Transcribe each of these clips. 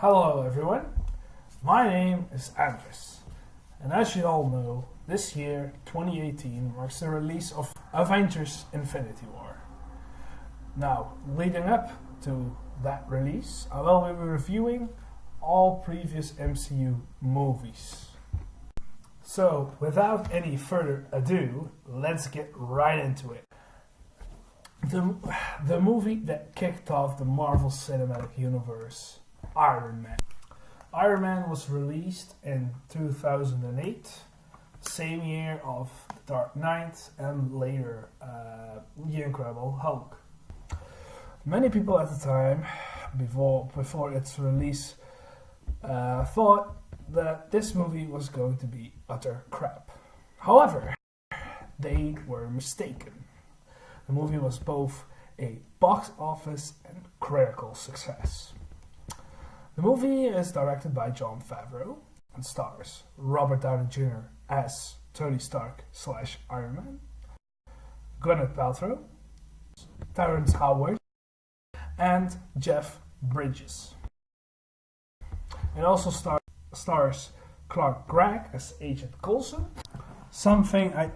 Hello everyone, my name is Andres, and as you all know, this year, 2018, marks the release of Avengers Infinity War. Now, leading up to that release, I will be reviewing all previous MCU movies. So, without any further ado, let's get right into it. The movie that kicked off the Marvel Cinematic Universe, Iron Man. Iron Man was released in 2008, same year of The Dark Knight and later The Incredible Hulk. Many people at the time, before its release, thought that this movie was going to be utter crap. However, they were mistaken. The movie was both a box office and critical success. The movie is directed by Jon Favreau and stars Robert Downey Jr. as Tony Stark / Iron Man, Gwyneth Paltrow, Terrence Howard, and Jeff Bridges. It also stars Clark Gregg as Agent Coulson, something I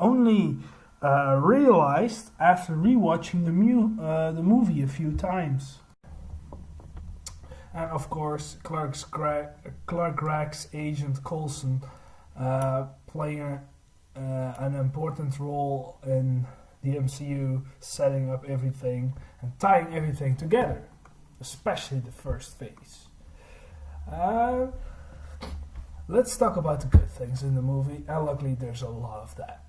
only realized after rewatching the movie a few times. And of course, Clark Gregg's Agent Coulson playing an important role in the MCU, setting up everything and tying everything together, especially the first phase. Let's talk about the good things in the movie, and luckily there's a lot of that.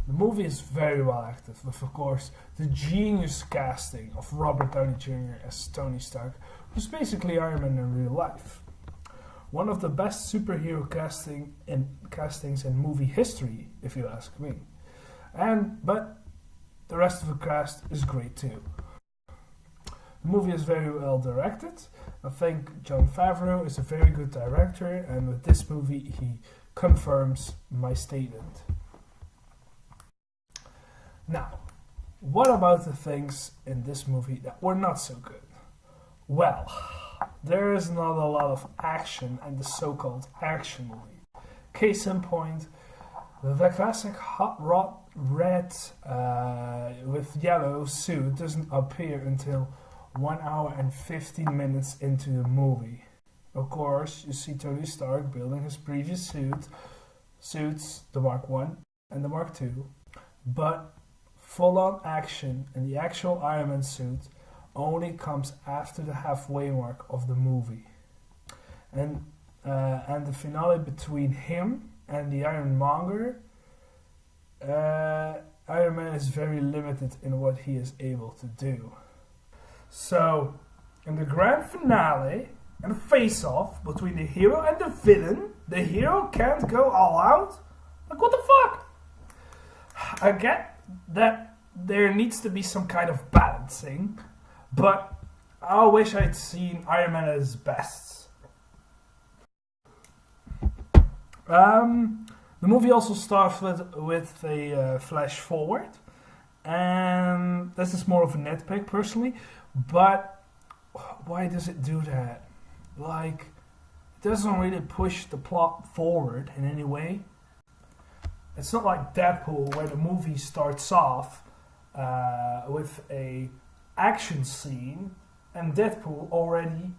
The movie is very well acted, with of course the genius casting of Robert Downey Jr. as Tony Stark, who's basically Iron Man in real life. One of the best superhero castings in movie history, if you ask me. But the rest of the cast is great too. The movie is very well directed. I think Jon Favreau is a very good director, and with this movie he confirms my statement. Now, what about the things in this movie that were not so good? Well, there is not a lot of action in the so-called action movie. Case in point, the classic hot rod red with yellow suit doesn't appear until 1 hour and 15 minutes into the movie. Of course, you see Tony Stark building his previous suits, the Mark 1 and the Mark 2, but full-on action in the actual Iron Man suit only comes after the halfway mark of the movie. And the finale between him and the Ironmonger, Iron Man is very limited in what he is able to do. So, in the grand finale and the face-off between the hero and the villain, the hero can't go all out? Like, what the fuck? I get that there needs to be some kind of balancing, but I wish I'd seen Iron Man at his best. The movie also starts with a flash forward, and this is more of a nitpick personally, but why does it do that? Like, it doesn't really push the plot forward in any way. It's not like Deadpool, where the movie starts off with a action scene and Deadpool already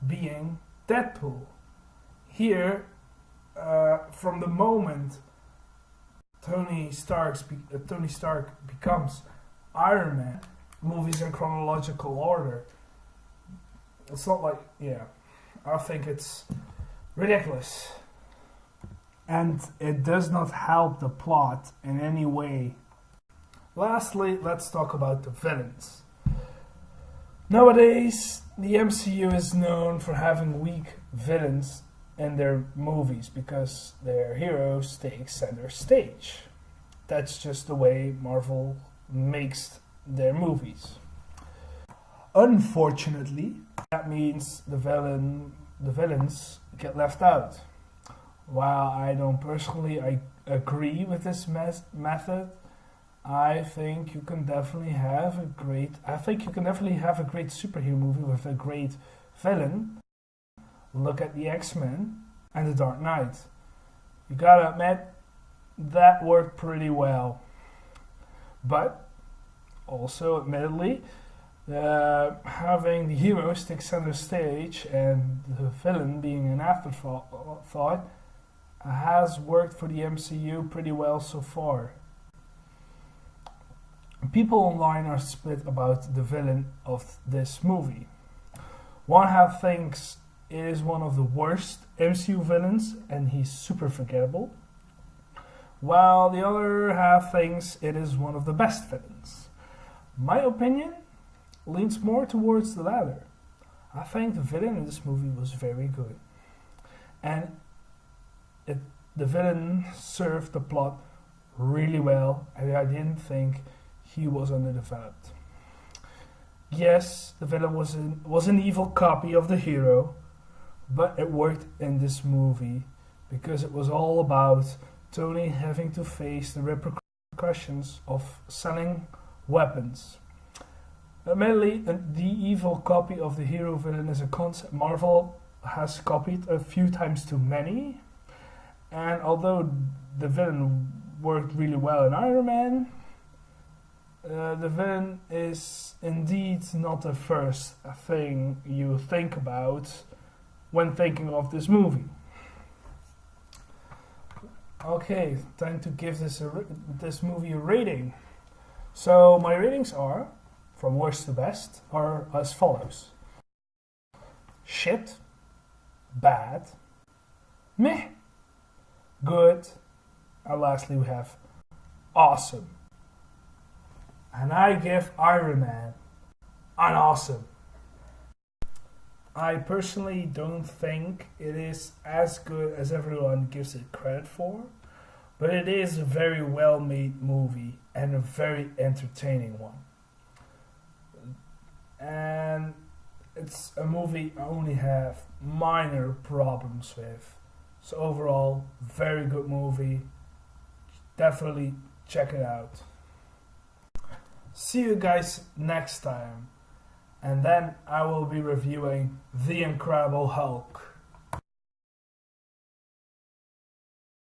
being Deadpool. Here, from the moment Tony Stark becomes Iron Man, movies in chronological order. It's not like, I think it's ridiculous. And it does not help the plot in any way. Lastly, let's talk about the villains. Nowadays, the MCU is known for having weak villains in their movies because their heroes take center stage. That's just the way Marvel makes their movies. Unfortunately, that means the villains get left out. While I don't personally agree with this method, I think you can definitely have a great superhero movie with a great villain Look at the X-Men and the Dark Knight. You gotta admit, that worked pretty well. But, also admittedly, having the heroes take center stage and the villain being an afterthought has worked for the MCU pretty well so far. People online are split about the villain of this movie. One half thinks it is one of the worst MCU villains and he's super forgettable, while the other half thinks it is one of the best villains. My opinion leans more towards the latter. I think the villain in this movie was very good, and the villain served the plot really well, and I didn't think he was underdeveloped. Yes, the villain was an evil copy of the hero, but it worked in this movie because it was all about Tony having to face the repercussions of selling weapons. Admittedly, the evil copy of the hero villain is a concept Marvel has copied a few times too many, and although the villain worked really well in Iron Man, the villain is indeed not the first thing you think about when thinking of this movie. Okay, time to give this movie a rating. So my ratings are, from worst to best, are as follows: shit, bad, meh, good, and lastly we have awesome. And I give Iron Man an awesome. I personally don't think it is as good as everyone gives it credit for, but it is a very well made movie and a very entertaining one. And it's a movie I only have minor problems with. So overall, very good movie. Definitely check it out. See you guys next time. And then I will be reviewing The Incredible Hulk.